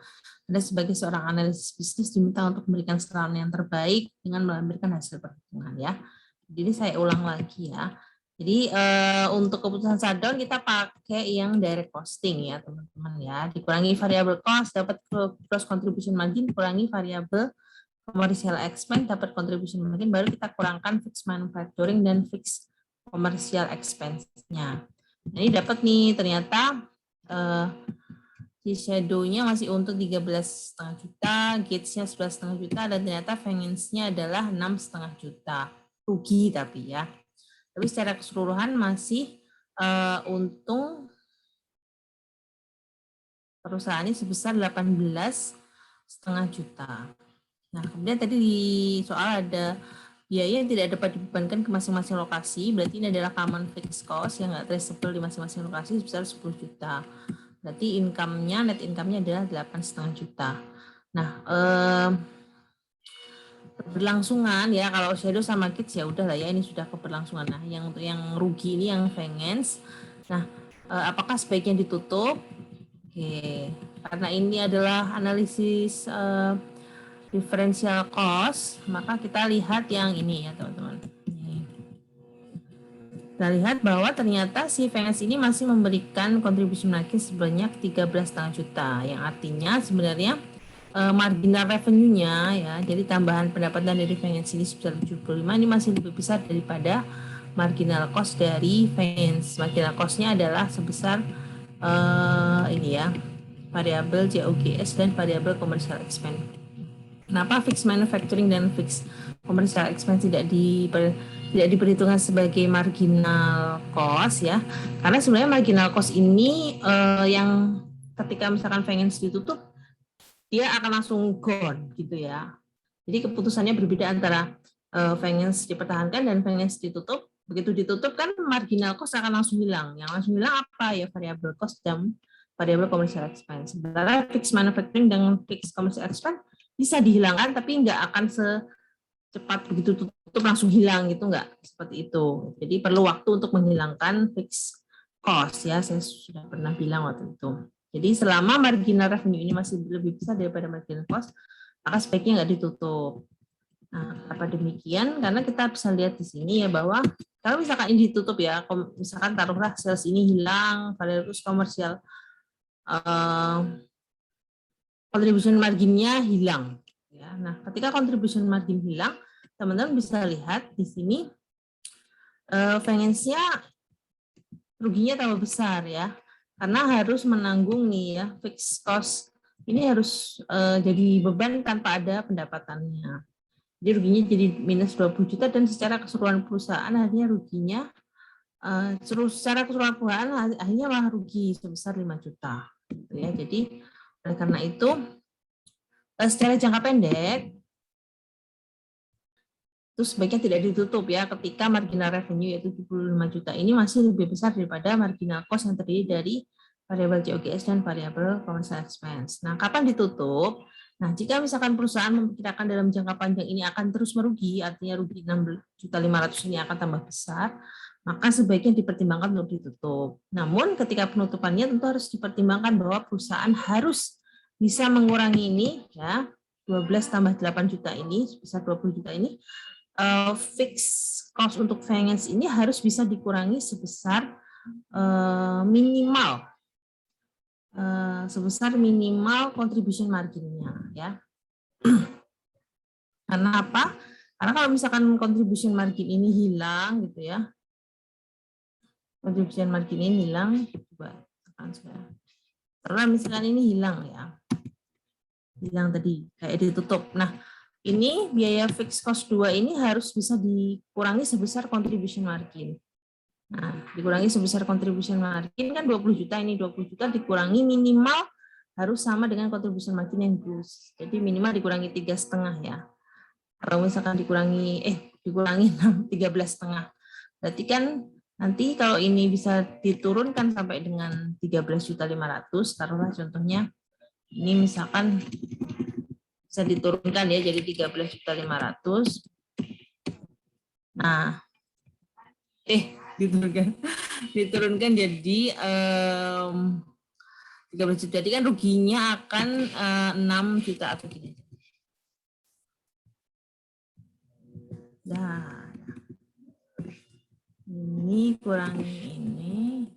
Anda sebagai seorang analisis bisnis diminta untuk memberikan saran yang terbaik dengan melampirkan hasil perhitungan ya. Jadi saya ulang lagi ya. Jadi untuk keputusan shutdown kita pakai yang direct costing ya teman-teman ya. Dikurangi variable cost dapat gross contribution margin, kurangi variable commercial expense dapat contribution margin, baru kita kurangkan fixed manufacturing dan fixed commercial expense-nya. Nah, ini dapat nih ternyata di shadow-nya masih untung 13,5 juta, gates-nya 11,5 juta, dan ternyata finance-nya adalah 6,5 juta. Rugi tapi ya. Tapi secara keseluruhan masih untung perusahaan ini sebesar 18,5 juta. Nah, kemudian tadi di soal ada biaya yang tidak dapat dibebankan ke masing-masing lokasi, berarti ini adalah common fixed cost yang nggak traceable di masing-masing lokasi sebesar 10 juta. Berarti income-nya, net income-nya adalah 8,5 juta. Nah, keberlangsungan ya, kalau shadow sama kids ya udah lah ya, ini sudah keberlangsungan. Nah, yang untuk yang rugi ini yang finance. Nah, apakah sebaiknya ditutup? Oke, karena ini adalah analisis differential cost, maka kita lihat yang ini ya teman-teman. Kita lihat bahwa ternyata si finance ini masih memberikan kontribusi margin sebanyak 13,5 juta, yang artinya sebenarnya marginal revenue-nya ya, jadi tambahan pendapatan dari finance ini sebesar 75 ini masih lebih besar daripada marginal cost dari finance. Marginal cost-nya adalah sebesar ini ya, variabel JOGS dan variabel commercial expense. Kenapa fixed manufacturing dan fixed commercial expense tidak diperhitungkan sebagai marginal cost ya? Karena sebenarnya marginal cost ini yang ketika misalkan finance ditutup, dia akan langsung gone gitu ya. Jadi keputusannya berbeda antara finance dipertahankan dan finance ditutup. Begitu ditutup kan marginal cost akan langsung hilang. Yang langsung hilang apa ya? Variable cost dan variable commercial expense. Sementara fixed manufacturing dengan fixed commercial expense bisa dihilangkan tapi nggak akan secepat begitu tutup langsung hilang gitu, nggak seperti itu. Jadi perlu waktu untuk menghilangkan fixed cost ya, saya sudah pernah bilang waktu itu. Jadi selama marginal revenue ini masih lebih besar daripada marginal cost, maka sebaiknya nggak ditutup. Nah, apa demikian? Karena kita bisa lihat di sini ya bahwa kalau misalkan ini ditutup ya, misalkan taruhlah sales ini hilang, variable komersial contribution marginnya hilang. Ya, nah, ketika contribution margin hilang, teman-teman bisa lihat di sini finance-nya ruginya tambah besar ya, karena harus menanggung nih ya fixed cost. Ini harus jadi beban tanpa ada pendapatannya. Jadi ruginya jadi minus 20 juta dan secara keseluruhan perusahaan akhirnya ruginya secara keseluruhan perusahaan akhirnya malah rugi sebesar 5 juta. Gitu ya. Jadi oleh karena itu secara jangka pendek itu sebaiknya tidak ditutup ya ketika marginal revenue yaitu 75 juta ini masih lebih besar daripada marginal cost yang terdiri dari variabel COGS dan variabel commercial expense. Nah, kapan ditutup? Nah, jika misalkan perusahaan memperkirakan dalam jangka panjang ini akan terus merugi, artinya rugi 6.500.000 ini akan tambah besar, maka sebaiknya dipertimbangkan untuk ditutup. Namun, ketika penutupannya tentu harus dipertimbangkan bahwa perusahaan harus bisa mengurangi ini, ya 12 tambah 8 juta ini, sebesar 20 juta ini, fixed cost untuk finance ini harus bisa dikurangi sebesar minimal contribution marginnya ya. Karena apa? Karena kalau misalkan contribution margin ini hilang gitu ya, contribution margin ini hilang, coba tekan saya. Karena misalkan ini hilang ya, hilang tadi kayak ditutup. Nah, ini biaya fixed cost 2 ini harus bisa dikurangi sebesar contribution margin. Nah, dikurangi sebesar contribution margin kan 20 juta, ini 20 juta dikurangi minimal harus sama dengan contribution margin yang gross. Jadi minimal dikurangi 3,5 ya. Kalau misalkan dikurangi 13,5. Berarti kan nanti kalau ini bisa diturunkan sampai dengan 13.500.000, taruhlah contohnya ini misalkan bisa diturunkan ya jadi 13.500.000. Nah, diturunkan jadi 13 juta. Jadi kan ruginya akan 6 juta atau gini. Nah, ini kurangi ini.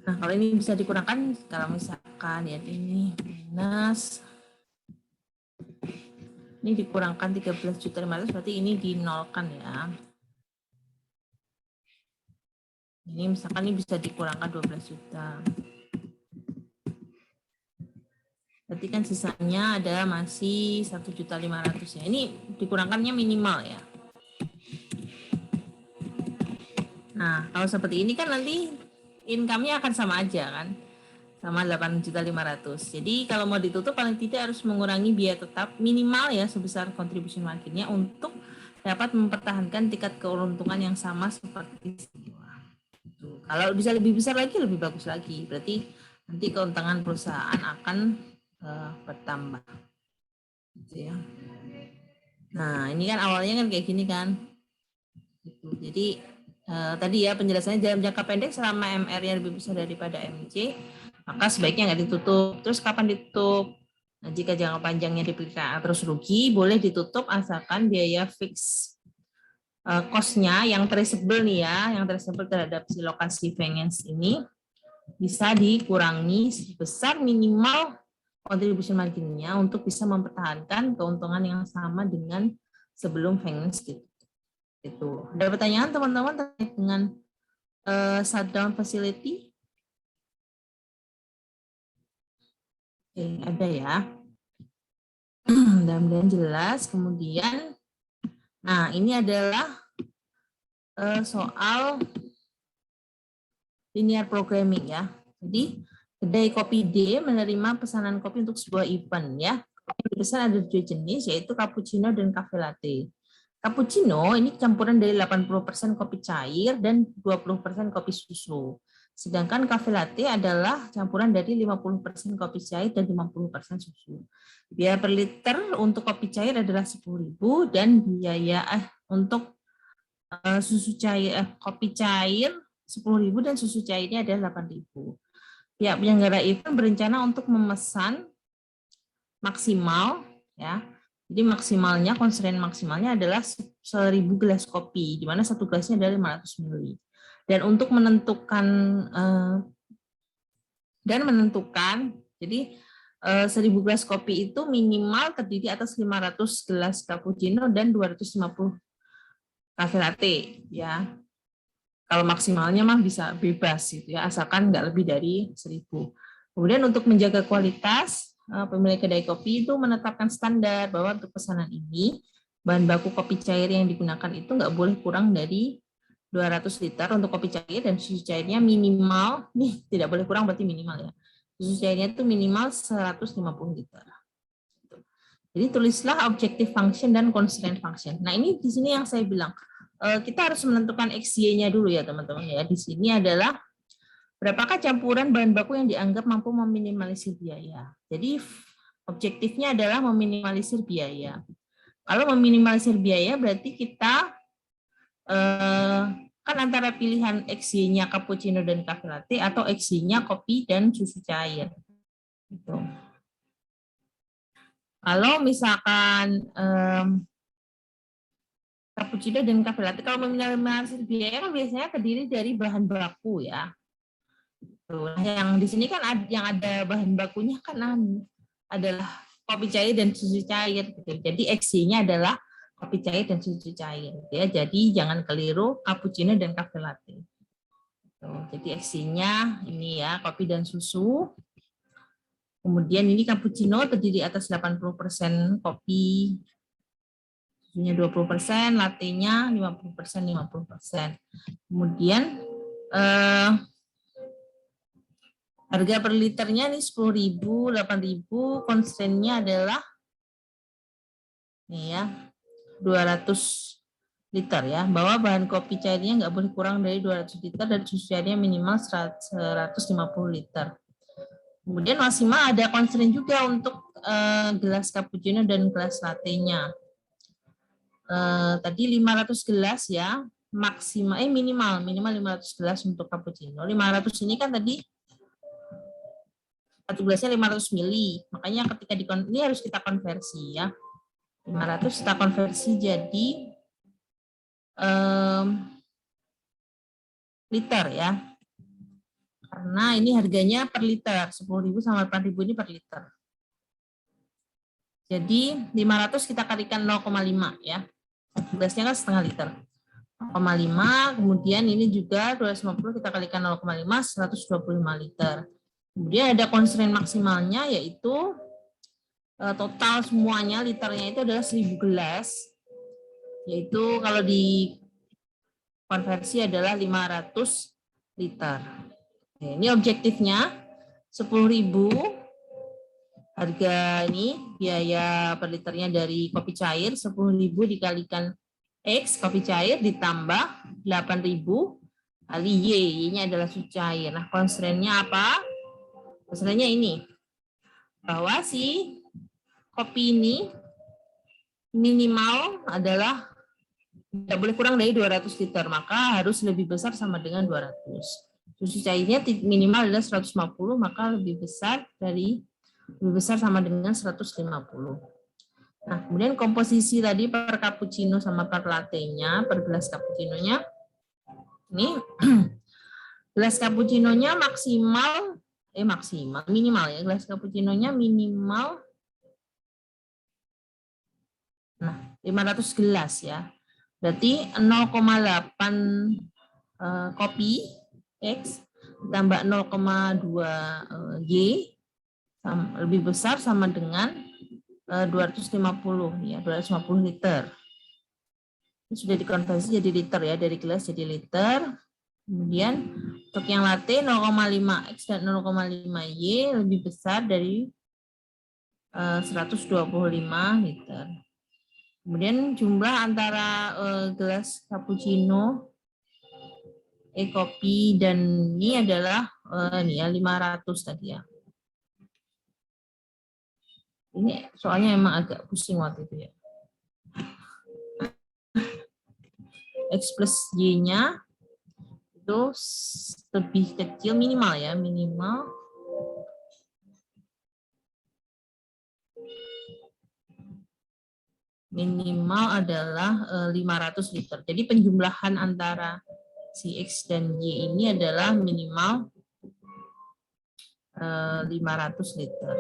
Nah, kalau ini bisa dikurangkan, kalau misalkan ya ini minus, ini dikurangkan 13.500.000, berarti ini dinolkan ya. Ini misalkan ini bisa dikurangkan 12 juta. Berarti kan sisanya ada masih 1.500.000 ya. Ini dikurangkannya minimal ya. Nah, kalau seperti ini kan nanti income-nya akan sama aja kan. Sama 8.500.000. Jadi kalau mau ditutup paling tidak harus mengurangi biaya tetap minimal ya sebesar contribution marginnya untuk dapat mempertahankan tingkat keuntungan yang sama seperti semula. Kalau bisa lebih besar lagi lebih bagus lagi. Berarti nanti keuntungan perusahaan akan bertambah. Gitu ya. Nah, ini kan awalnya kan kayak gini kan. Gitu. Jadi tadi ya penjelasannya dalam jangka pendek selama MR-nya lebih besar daripada MC, maka sebaiknya nggak ditutup. Terus kapan ditutup? Nah, jika jangka panjangnya diperkirakan terus rugi, boleh ditutup asalkan biaya fix cost-nya yang traceable nih ya, yang traceable terhadap si lokasi finance ini bisa dikurangi sebesar minimal contribution margin-nya untuk bisa mempertahankan keuntungan yang sama dengan sebelum finance gitu. Itu. Ada pertanyaan teman-teman terkait dengan shutdown facility? Oke, ada ya. Mudah-mudahan jelas. Kemudian, nah ini adalah soal linear programming ya. Jadi kedai kopi D menerima pesanan kopi untuk sebuah event ya. Kopi yang dipesan ada 2 jenis, yaitu cappuccino dan cafe latte. Cappuccino ini campuran dari 80% kopi cair dan 20% kopi susu. Sedangkan cafe latte adalah campuran dari 50% kopi cair dan 50% susu. Biaya per liter untuk kopi cair adalah 10.000 dan biaya untuk susu cair kopi cair 10.000 dan susu cairnya adalah 8.000. Pihak penyelenggara event berencana untuk memesan maksimal ya. Jadi maksimalnya, constraint maksimalnya adalah 1.000 gelas kopi, di mana satu gelasnya adalah 500 ml. Dan untuk menentukan, jadi 1.000 gelas kopi itu minimal terdiri atas 500 gelas cappuccino dan 250 cafe latte ya. Kalau maksimalnya mah bisa bebas gitu ya, asalkan nggak lebih dari 1.000. Kemudian untuk menjaga kualitas, pemilik kedai kopi itu menetapkan standar bahwa untuk pesanan ini bahan baku kopi cair yang digunakan itu nggak boleh kurang dari 200 liter untuk kopi cair, dan susu cairnya minimal, nih tidak boleh kurang berarti minimal ya. Susu cairnya itu minimal 150 liter. Jadi tulislah objective function dan constraint function. Nah ini di sini yang saya bilang, kita harus menentukan XY-nya dulu ya teman-teman ya. Di sini adalah berapakah campuran bahan baku yang dianggap mampu meminimalisir biaya. Jadi objektifnya adalah meminimalisir biaya. Kalau meminimalisir biaya berarti kita kan antara pilihan XY-nya cappuccino dan cafe latte atau XY-nya kopi dan susu cair. Gitu. Kalau misalkan cappuccino dan cafe latte, kalau meminimalisir biaya kan biasanya terdiri dari bahan baku ya. Tuh, yang di sini kan yang ada bahan bakunya kan adalah kopi cair dan susu cair. Gitu. Jadi XY-nya adalah kopi cair dan susu cair. Ya. Jadi jangan keliru cappuccino dan cafe latte. Tuh, jadi XY-nya ini ya kopi dan susu. Kemudian ini cappuccino terdiri atas 80% kopi, susunya 20%, latte-nya 50%, 50%. Kemudian harga per liternya nih 10.000, 8.000, constraint-nya adalah nih ya 200 liter ya. Bahwa bahan kopi cairnya nggak boleh kurang dari 200 liter dan susu cairnya minimal 150 liter. Kemudian maksimal ada constraint juga untuk gelas cappuccino dan gelas latte-nya. Tadi 500 gelas ya, maksimal minimal 500 gelas untuk cappuccino. 500 ini kan tadi satu gelasnya 500 mili, makanya ketika ini harus kita konversi ya. 500 kita konversi jadi liter ya. Karena ini harganya per liter, 10.000 sama 8.000 ini per liter. Jadi 500 kita kalikan 0,5 ya. Gelasnya kan setengah liter. 0,5, kemudian ini juga 250 kita kalikan 0,5, 125 liter. Kemudian ada constraint maksimalnya yaitu total semuanya liternya itu adalah 1.000 gelas. Yaitu kalau di konversi adalah 500 liter. Oke, ini objektifnya 10.000. Harga ini biaya per liternya dari kopi cair 10.000 dikalikan X kopi cair ditambah 8.000 kali Y. Y-nya adalah susu cair. Nah, constraint-nya apa? Constraint-nya ini. Bahwa si kopi ini minimal adalah tidak boleh kurang dari 200 liter, maka harus lebih besar sama dengan 200. Susu cairnya minimal adalah 150, maka lebih besar sama dengan 150. Nah, kemudian komposisi tadi per cappuccino sama per latte-nya, per gelas cappuccino-nya, ini gelas cappuccino-nya minimal ya, gelas cappuccino-nya minimal 500 gelas ya. Berarti 0,8 kopi X ditambah 0,2 Y lebih besar sama dengan 250 ya, 250 liter. Ini sudah dikonversi jadi liter ya, dari gelas jadi liter. Kemudian untuk yang latte 0,5 X dan 0,5 Y lebih besar dari 125 liter. Kemudian jumlah antara gelas cappuccino, kopi dan ini adalah ini ya 500 tadi ya. Ini soalnya emang agak pusing waktu itu ya. X plus Y-nya itu lebih kecil minimal ya, minimal adalah 500 liter. Jadi penjumlahan antara si X dan Y ini adalah minimal 500 liter.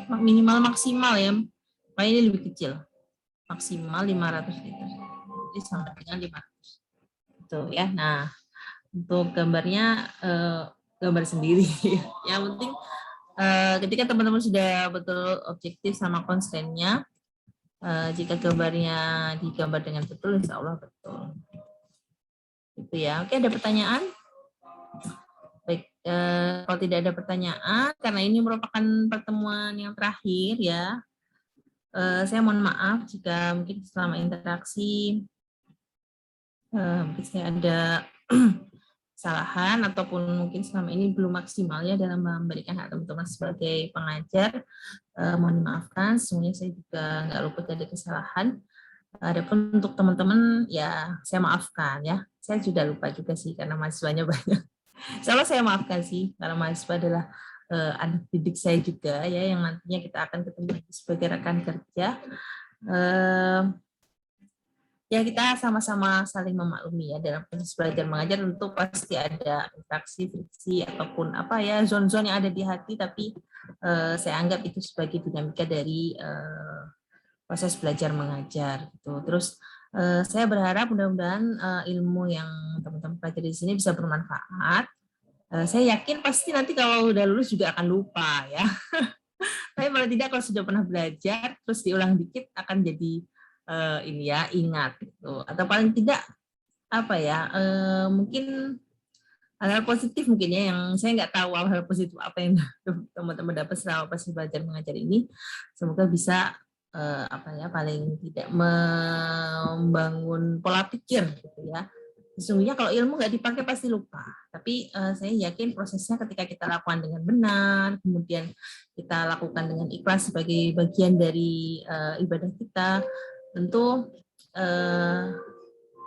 Minimal maksimal ya. Pak ini lebih kecil. Maksimal 500 liter. Jadi sama dengan 500. Tuh ya. Nah, untuk gambarnya gambar sendiri. Yang penting ketika teman-teman sudah betul objektif sama konstrainnya, jika gambarnya digambar dengan betul, insya Allah betul. Itu ya. Oke, ada pertanyaan? Baik, kalau tidak ada pertanyaan, karena ini merupakan pertemuan yang terakhir ya, saya mohon maaf jika mungkin selama interaksi mungkin saya ada kesalahan ataupun mungkin selama ini belum maksimal ya dalam memberikan hak teman-teman sebagai pengajar. Mohon dimaafkan, semuanya saya juga nggak luput dari kesalahan. Adapun untuk teman-teman ya saya maafkan ya. Saya sudah lupa juga sih karena mahasiswanya banyak. Insya Allah saya maafkan sih, karena mahasiswa adalah anak didik saya juga ya, yang nantinya kita akan ketemu sebagai rekan kerja. Ya kita sama-sama saling memaklumi ya dalam proses belajar mengajar, tentu pasti ada interaksi, friksi ataupun apa ya zone-zone yang ada di hati, tapi saya anggap itu sebagai dinamika dari proses belajar mengajar gitu. Terus saya berharap mudah-mudahan ilmu yang teman-teman pelajari di sini bisa bermanfaat. Saya yakin pasti nanti kalau udah lulus juga akan lupa ya. Tapi paling tidak kalau sudah pernah belajar terus diulang dikit akan jadi ini ya ingat gitu. Atau paling tidak apa ya mungkin hal-hal positif mungkin ya, yang saya nggak tahu hal positif apa yang teman-teman dapat selama proses belajar mengajar ini. Semoga bisa apa ya paling tidak membangun pola pikir gitu ya. Sesungguhnya kalau ilmu nggak dipakai pasti lupa. Tapi saya yakin prosesnya ketika kita lakukan dengan benar, kemudian kita lakukan dengan ikhlas sebagai bagian dari ibadah kita, tentu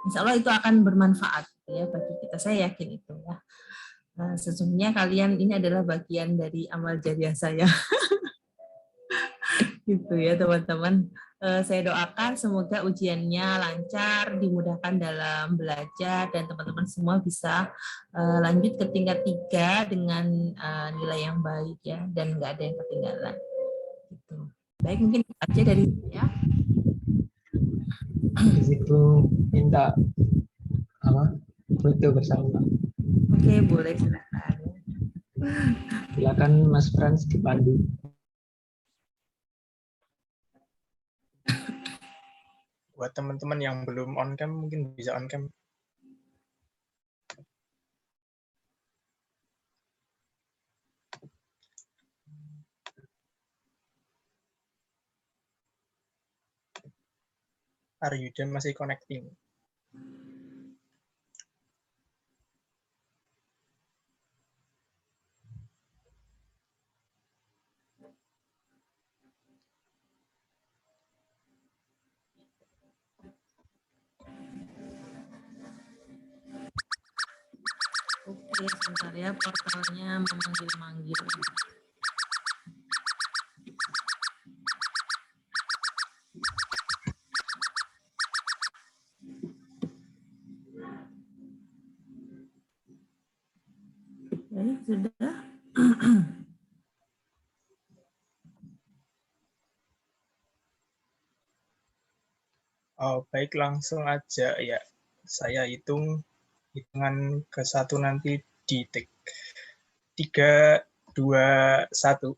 insya Allah itu akan bermanfaat ya bagi kita. Saya yakin itu ya. Sesungguhnya kalian ini adalah bagian dari amal jariah saya. Gitu ya teman-teman. Saya doakan semoga ujiannya lancar, dimudahkan dalam belajar, dan teman-teman semua bisa lanjut ke tingkat 3 dengan nilai yang baik ya, dan nggak ada yang ketinggalan. Gitu. Baik, mungkin itu aja dari saya. Di situ minta foto bersama. Oke, boleh silakan. Silakan Mas Frans dipandu. Buat teman-teman yang belum on cam mungkin bisa on cam. Aryudan masih connecting. Oke, sebentar ya, portalnya memanggil-manggil. Baik, sudah. Oh, baik, langsung aja ya. Saya hitungan ke 1 nanti di take. 3, 2, 1.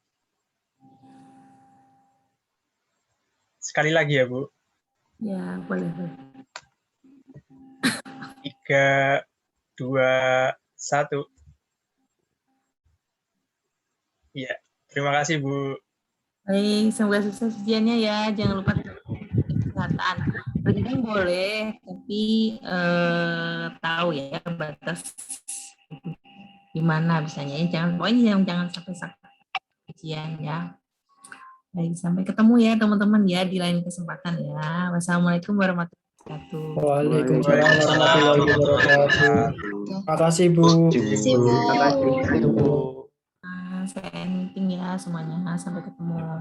sekali lagi ya, Bu. Ya, boleh. 3, 2, 1. Ya, terima kasih, Bu. Baik, semoga sukses ujiannya ya. Jangan lupa kesehatan. Bergadang boleh, tapi tahu ya batas gimana bisanya. Pokoknya jangan sampai sakit ujian ya. Baik, sampai ketemu ya teman-teman ya di lain kesempatan ya. Wassalamualaikum warahmatullahi wabarakatuh. Waalaikumsalam warahmatullahi wabarakatuh. Terima kasih Bu. Terima kasih Bu. Saya meeting ya semuanya. Sampai ketemu.